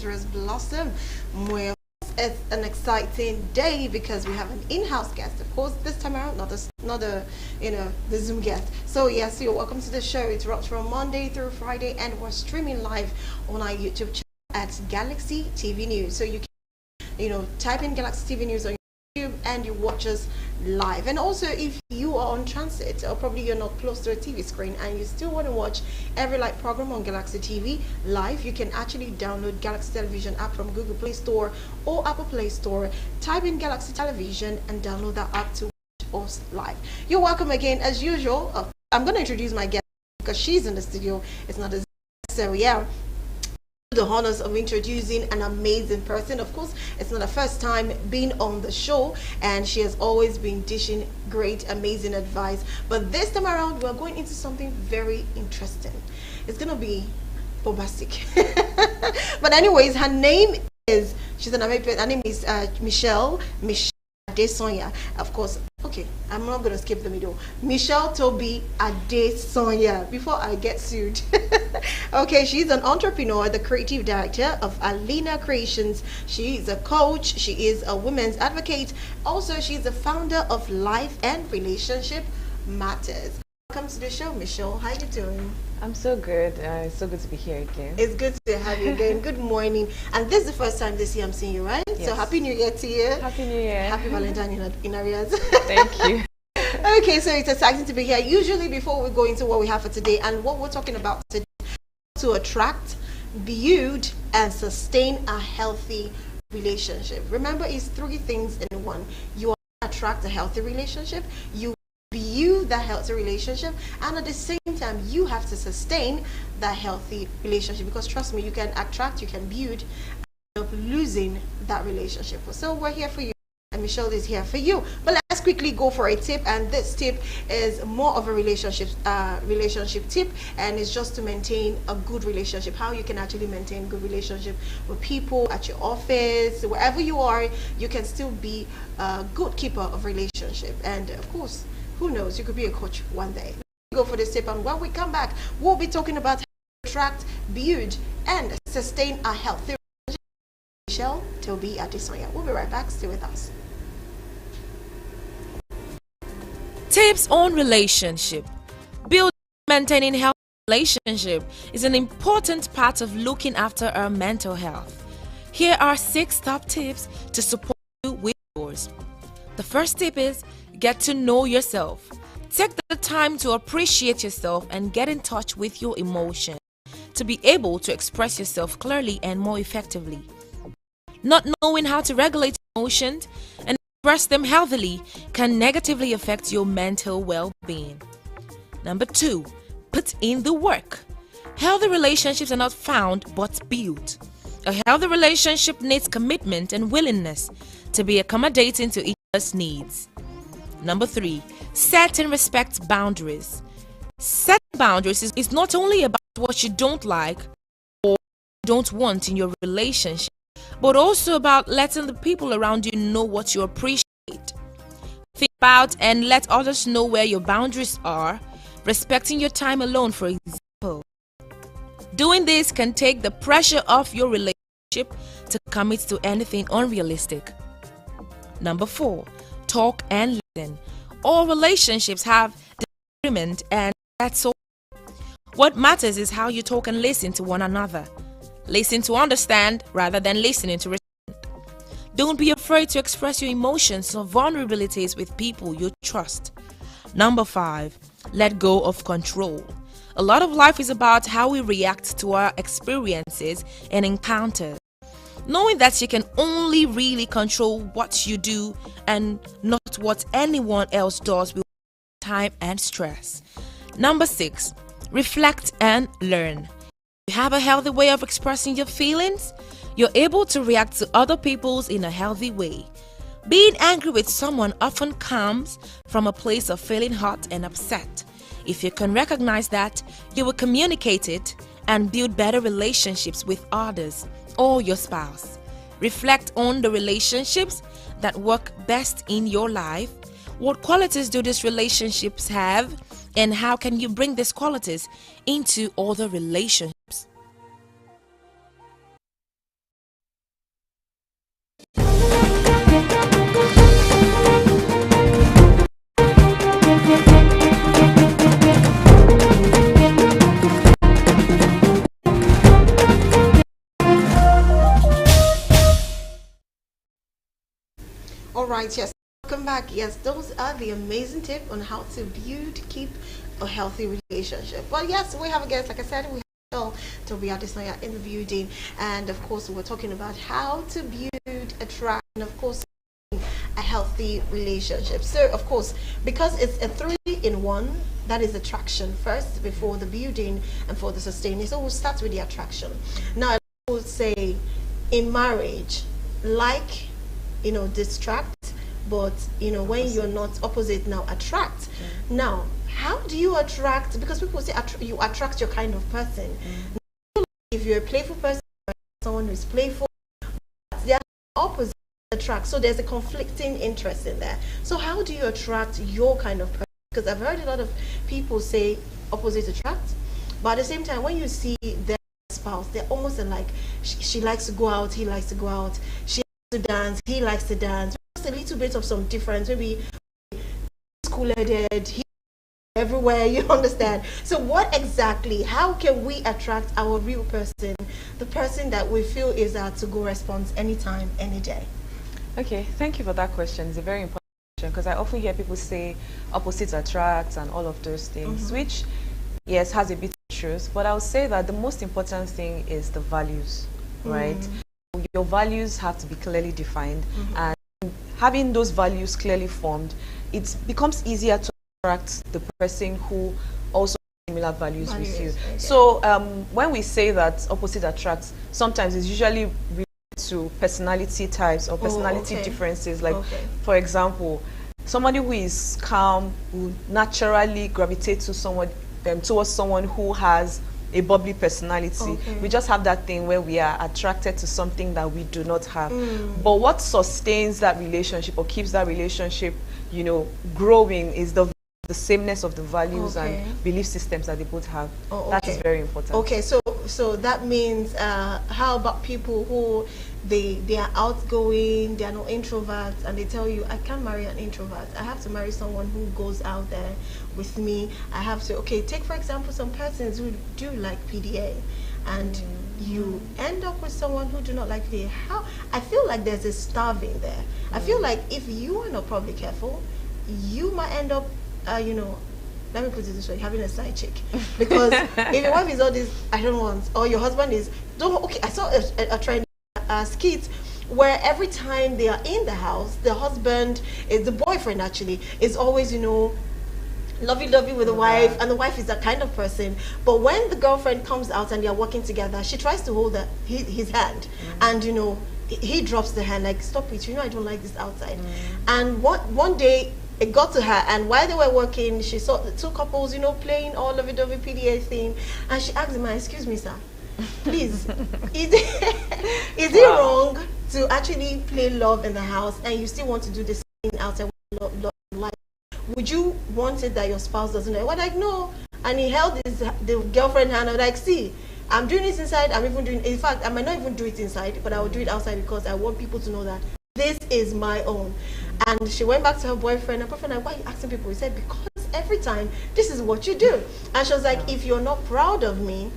Rose Blossom. Well, it's an exciting day because we have an in-house guest. Of course, this time around, not a the Zoom guest. So yes, you're welcome to the show. It runs from Monday through Friday, and we're streaming live on our YouTube channel at Galaxy TV News. So you can type in Galaxy TV News on YouTube and you watch us live. And also, if you are on transit or probably you're not close to a TV screen and you still want to watch every live program on Galaxy TV live, you can actually download Galaxy Television app from Google Play Store or Apple Play Store. Type in Galaxy Television and download that app to watch us live. You're welcome again as usual. I'm going to introduce my guest because she's in the studio. It's not as so yeah, the honors of introducing an amazing person. Of course, it's not the first time being on the show, and she has always been dishing great, amazing advice. But this time around, we're going into something very interesting. It's gonna be bombastic. But anyways, her name is Michelle Adesonya. Of course, okay, I'm not gonna skip the middle. Michelle Toby Adesonya. Before I get sued. Okay, she's an entrepreneur, the creative director of Alina Creations. She is a coach. She is a women's advocate. Also, she's the founder of Life and Relationship Matters. Welcome to the show, Michelle. How you doing? I'm so good. It's so good to be here again. It's good to have you again. Good morning. And this is the first time this year I'm seeing you, right? Yes. So Happy New Year to you. Happy New Year. Happy Valentine in arrears. Thank you. Okay, so it's exciting to be here. Usually before we go into what we have for today and what we're talking about today, to attract, build, and sustain a healthy relationship. Remember, it's three things in one. You attract a healthy relationship, you build that healthy relationship, and at the same time you have to sustain that healthy relationship, because trust me, you can attract, you can build, and end up losing that relationship. So we're here for you, and Michelle is here for you. But let's quickly go for a tip, and this tip is more of a relationship tip, and it's just to maintain a good relationship. How you can actually maintain good relationship with people at your office, wherever you are, you can still be a good keeper of relationship. And of course, who knows, you could be a coach one day. Go for this tip, and when we come back, we'll be talking about how to attract, build, and sustain a healthy relationship. Michelle Toby Adesonya. We'll be right back. Stay with us. Tips on relationship. Building and maintaining healthy relationship is an important part of looking after our mental health. Here are 6 top tips to support you with yours. The first tip is get to know yourself. Take the time to appreciate yourself and get in touch with your emotions to be able to express yourself clearly and more effectively. Not knowing how to regulate emotions and express them healthily can negatively affect your mental well-being. Number 2, put in the work. Healthy relationships are not found but built. A healthy relationship needs commitment and willingness to be accommodating to each other's needs. Number 3, set and respect boundaries. Setting boundaries is not only about what you don't like or don't want in your relationship, but also about letting the people around you know what you appreciate. Think about and let others know where your boundaries are, respecting your time alone, for example. Doing this can take the pressure off your relationship to commit to anything unrealistic. Number 4, talk and listen. All relationships have disagreement, and that's all. What matters is how you talk and listen to one another. Listen to understand rather than listening to respond. Don't be afraid to express your emotions or vulnerabilities with people you trust. Number 5, let go of control. A lot of life is about how we react to our experiences and encounters. Knowing that you can only really control what you do and not what anyone else does will take time and stress. Number 6, reflect and learn. You have a healthy way of expressing your feelings, you're able to react to other people's in a healthy way. Being angry with someone often comes from a place of feeling hurt and upset. If you can recognize that, you will communicate it and build better relationships with others or your spouse. Reflect on the relationships that work best in your life. What qualities do these relationships have, and how can you bring these qualities into other relationships? All right, yes. Welcome back. Yes, those are the amazing tips on how to keep a healthy relationship. Well, yes, we have a guest. Like I said, we have Toby Adesanya in the building, and of course, we're talking about how to build, attract, and of course, a healthy relationship. So, of course, because it's a 3-in-1, that is attraction first before the building and for the sustaining. So we'll start with the attraction. Now, I would say in marriage, like, distract, but when you're not opposite, now attract. Now, how do you attract? Because people say you attract your kind of person. If you're a playful person, someone who's playful, they're opposite attract. So there's a conflicting interest in there. So how do you attract your kind of person? Because I've heard a lot of people say opposite attract, but at the same time, when you see their spouse, they're almost like she likes to go out, he likes to go out, she likes to dance, he likes to dance. Just a little bit of some difference, maybe school-headed, he everywhere, you understand? So what exactly, how can we attract our real person, the person that we feel is our to-go response anytime, any day? Okay, thank you for that question. It's a very important question because I often hear people say opposites attract and all of those things, which, yes, has a bit of truth, but I would say that the most important thing is the values, right? Your values have to be clearly defined, and having those values clearly formed, it becomes easier to attract the person who also has similar values with you. Okay. So when we say that opposite attracts, sometimes it's usually to personality types or personality differences. Like, for example, somebody who is calm will naturally gravitate to towards someone who has a bubbly personality. We just have that thing where we are attracted to something that we do not have. But what sustains that relationship or keeps that relationship, growing is the sameness of the values and belief systems that they both have. That is very important. Okay, so that means how about people who they are outgoing, they are not introverts, and they tell you, I can't marry an introvert, I have to marry someone who goes out there with me. I have to, take for example some persons who do like PDA, and you end up with someone who do not like PDA. How? I feel like there's a starving there. I feel like if you are not probably careful, you might end up let me put it this way, having a side chick. Because if your wife is all this, I don't want, or your husband is, I saw a trend skit where every time they are in the house, the husband, is the boyfriend actually, is always, lovey-dovey with the wife, and the wife is that kind of person. But when the girlfriend comes out and they are working together, she tries to hold his hand, and he drops the hand, like, stop it, I don't like this outside. And one day, it got to her, and while they were working, she saw the two couples, playing all lovey-dovey PDA thing, and she asked him, excuse me, sir, please, is it wrong to actually play love in the house, and you still want to do this thing outside with love life? Would you want it that your spouse doesn't know? We're like, no. And he held the girlfriend hand, and like, see, I'm doing this inside, I'm even doing, in fact, I might not even do it inside, but I will do it outside because I want people to know that this is my own. And she went back to her boyfriend. Her boyfriend, like, why are you asking people? He said, because every time this is what you do. And she was like, if you're not proud of me,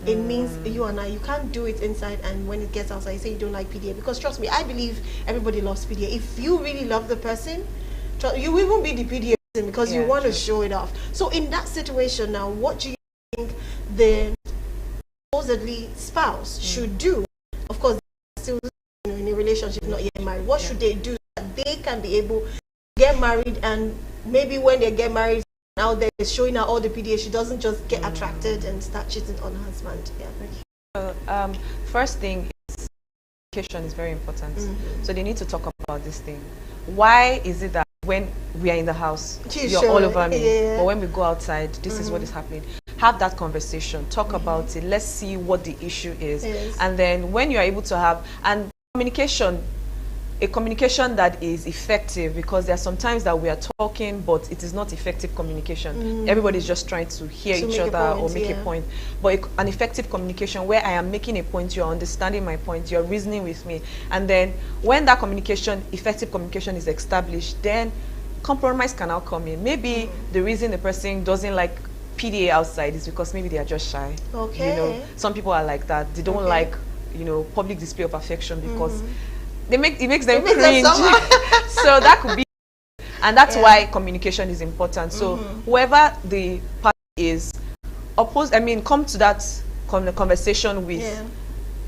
it means you and you can't do it inside, and when it gets outside, you say you don't like PDA. Because trust me, I believe everybody loves PDA. If you really love the person, you will even be the PDA person because you want to show it off. So in that situation now, what do you think the supposedly spouse should do? Of course, still in a relationship, not yet married. What should they do that they can be able to get married, and maybe when they get married, now they're showing her all the PDA, she doesn't just get attracted and start cheating on her husband? First thing is communication is very important. So they need to talk about this thing. Why is it that when we are in the house, you're all over me, but when we go outside, this is what is happening? Have that conversation, talk about it, let's see what the issue is. And then when you're able to have, and communication, a communication that is effective, because there are some times that we are talking but it is not effective communication. Everybody's just trying to hear each other or make a point. But an effective communication where I am making a point, you're understanding my point, you're reasoning with me, and then when that communication, effective communication, is established, then compromise can now come in. Maybe the reason the person doesn't like PDA outside is because maybe they are just shy. Some people are like that. They don't like, public display of affection because it makes them makes them cringe. somehow. So that could be, and that's Yeah. why communication is important. So whoever the party is, come to that conversation with Yeah.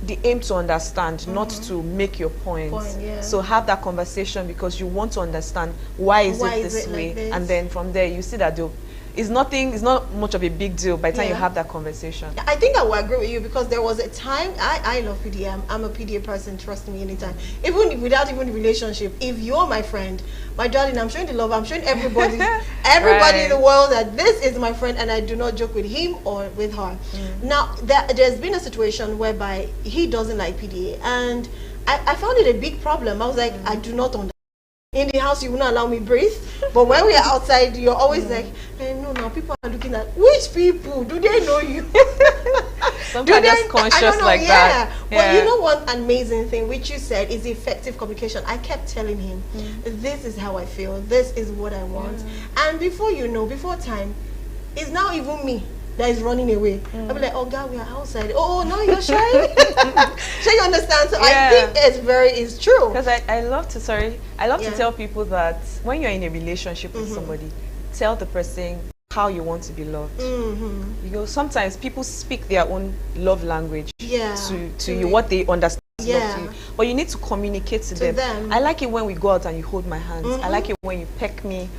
the aim to understand, not to make your point. Yeah. So have that conversation because you want to understand why is it this way, like this? and then from there you see that it's not much of a big deal by the time you Yeah. have that conversation. I think I will agree with you because there was a time I love PDA. I'm a PDA person. Trust me, anytime. Even without even the relationship, if you're my friend, my darling, I'm showing the love. I'm showing everybody in the world that this is my friend, and I do not joke with him or with her. Now there's been a situation whereby he doesn't like PDA, and I found it a big problem. I was like, I do not understand. In the house, you will not allow me breathe, but when we are outside, you're always like, no, people are looking at which people do they know you? Sometimes just conscious like that. But you know one amazing thing which you said is effective communication. I kept telling him, this is how I feel, this is what I want, and before time, it's now even me that is running away. I'll be like, oh God, we are outside. Oh, now you're shy. So you understand? So I think it's true. Because I love to tell people that when you're in a relationship with somebody, tell the person how you want to be loved. Sometimes people speak their own love language to you, what they understand. Love to you. But you need to communicate to them. I like it when we go out and you hold my hands. I like it when you peck me.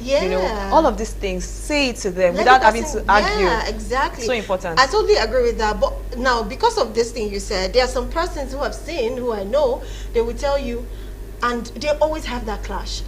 All of these things, say it to them without having to argue. Yeah, exactly. So important. I totally agree with that. But now, because of this thing you said, there are some persons who have seen, who I know, they will tell you, and they always have that clash.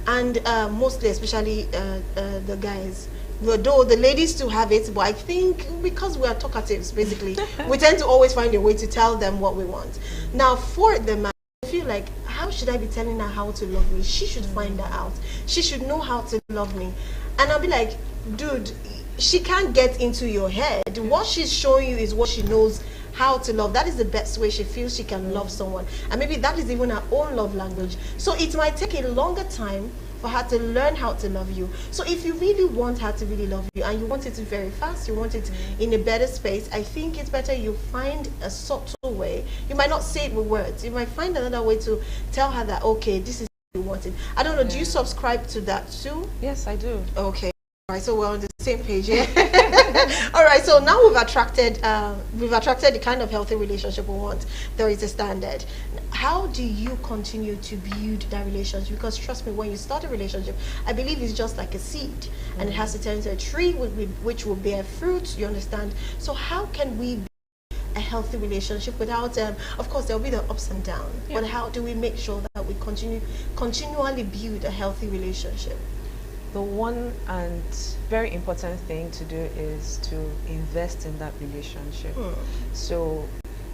And mostly, especially the guys. Though the ladies too have it, but I think because we are talkatives, basically, we tend to always find a way to tell them what we want. Now, for the man, I feel like, how should I be telling her how to love me? She should find that out. She should know how to love me. And I'll be like, dude, she can't get into your head. What she's showing you is what she knows how to love. That is the best way she feels she can love someone. And maybe that is even her own love language. So it might take a longer time for her to learn how to love you. So if you really want her to really love you and you want it very fast, you want it in a better space, I think it's better you find a subtle way. You might not say it with words. You might find another way to tell her that, okay, this is what you wanted. I don't know, do you subscribe to that too? Yes, I do. Okay. All right, so we're on the same page, yeah. All right, so now we've attracted the kind of healthy relationship we want. There is a standard. How do you continue to build that relationship? Because trust me, when you start a relationship, I believe it's just like a seed, and it has to turn into a tree which will bear fruit. You understand? So how can we build a healthy relationship without? Of course, there will be the ups and downs, but how do we make sure that we continually build a healthy relationship? The one and very important thing to do is to invest in that relationship. So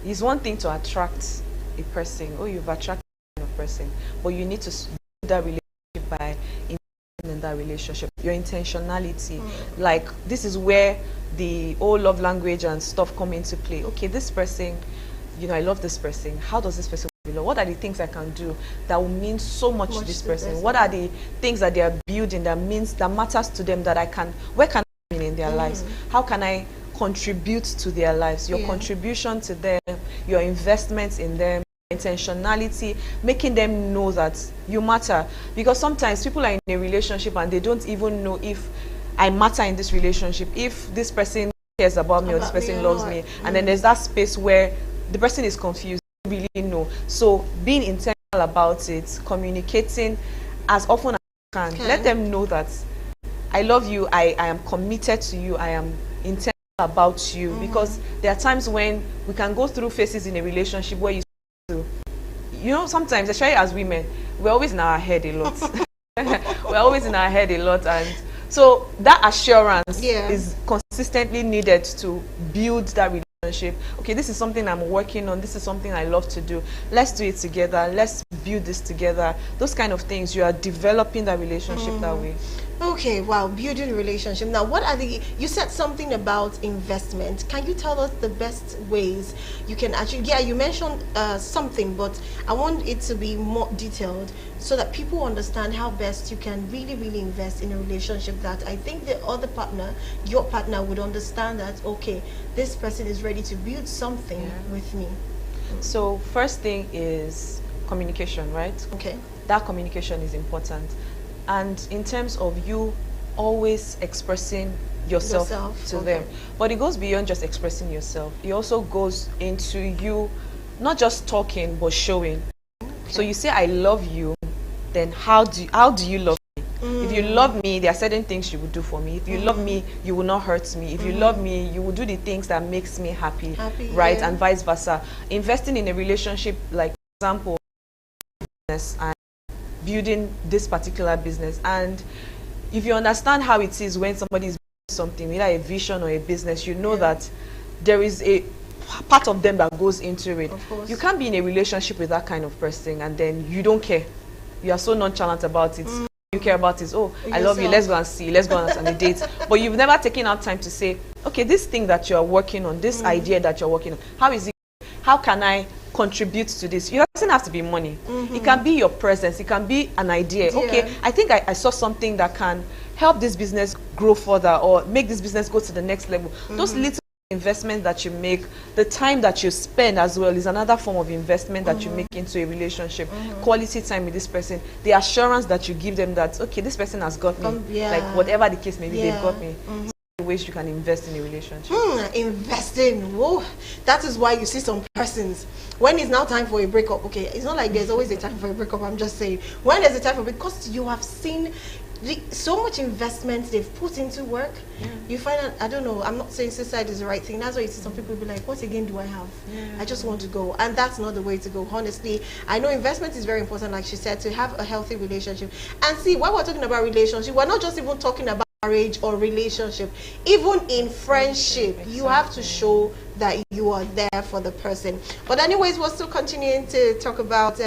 it's one thing to attract a person. Oh, you've attracted a person, but you need to build that relationship by investing in that relationship. Your intentionality, like this is where the old love language and stuff come into play. Okay, this person, I love this person. How does this person? What are the things I can do that will mean so much to this person? What are the things that they are building that matters to them that where can I be in their lives? How can I contribute to their lives? Your contribution to them, your investments in them, intentionality, making them know that you matter. Because sometimes people are in a relationship and they don't even know if I matter in this relationship, if this person cares about me or this person loves me. And then there's that space where the person is confused. Really know. So being intentional about it, communicating as often as you can. Let them know that I love you, I am committed to you, I am intentional about you. Because there are times when we can go through phases in a relationship where sometimes, especially as women, we're always in our head a lot. We're always in our head a lot, and so that assurance is consistently needed to build that relationship. Okay, this is something I'm working on, this is something I love to do, let's do it together, let's build this together. Those kind of things, you are developing that relationship that way. Okay, wow, building a relationship. Now, you said something about investment. Can you tell us the best ways you can actually, you mentioned something, but I want it to be more detailed so that people understand how best you can really, really invest in a relationship that I think the other partner, your partner, would understand that, okay, this person is ready to build something with me. So first thing is communication, right? Okay. That communication is important. And in terms of you always expressing yourself to okay. them. But it goes beyond just expressing yourself. It also goes into you not just talking but showing. Okay. So you say I love you, then how do you love me? If you love me, there are certain things you will do for me. If you love me, you will not hurt me. If you love me, you will do the things that makes me happy, right? Yeah. And vice versa. Investing in a relationship, like for example, business and building this particular business, and if you understand how it is when somebody is building something, whether a vision or a business, you know that there is a part of them that goes into it. Of course. You can't be in a relationship with that kind of person and then you don't care. You are so nonchalant about it. You care about is, oh, I love you, let's go and see, let's go on a date. But you've never taken out time to say, okay, this thing that you're working on, this idea that you're working on, how is it, how can I contribute to this? It doesn't have to be money. It can be your presence, it can be an idea. Okay, I think I saw something that can help this business grow further or make this business go to the next level. Those little investment that you make, the time that you spend as well is another form of investment that you make into a relationship. Quality time with this person, the assurance that you give them that, okay, this person has got me, like whatever the case may be, they've got me. So ways you can invest in a relationship. Investing, whoa, that is why you see some persons when it's now time for a breakup. Okay, it's not like there's always a time for a breakup, I'm just saying when there's a time for, because you have seen so much investment they've put into work. You find out, I don't know, I'm not saying suicide is the right thing. That's why you see some people be like, what again do I have? I just want to go. And that's not the way to go, honestly. I know investment is very important, like she said, to have a healthy relationship. And see, when we're talking about relationship, we're not just even talking about marriage or relationship. Even in friendship, you have to show that you are there for the person. But anyways, we're still continuing to talk about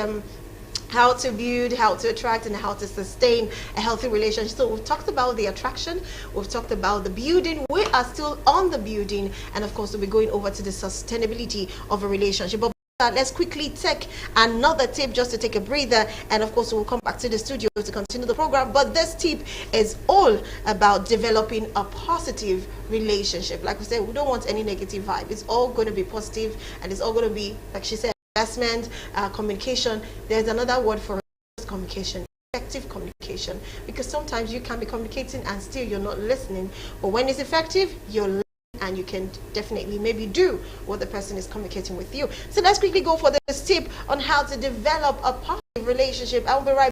how to build, how to attract, and how to sustain a healthy relationship. So we've talked about the attraction, we've talked about the building, we are still on the building, and of course we'll be going over to the sustainability of a relationship. But let's quickly take another tip just to take a breather, and of course we'll come back to the studio to continue the program. But this tip is all about developing a positive relationship. Like we said, we don't want any negative vibe. It's all going to be positive, and it's all going to be, like she said, investment, communication. There's another word for communication, effective communication, because sometimes you can be communicating and still you're not listening. But when it's effective, you're listening and you can definitely maybe do what the person is communicating with you. So let's quickly go for this tip on how to develop a positive relationship. I'll be right back.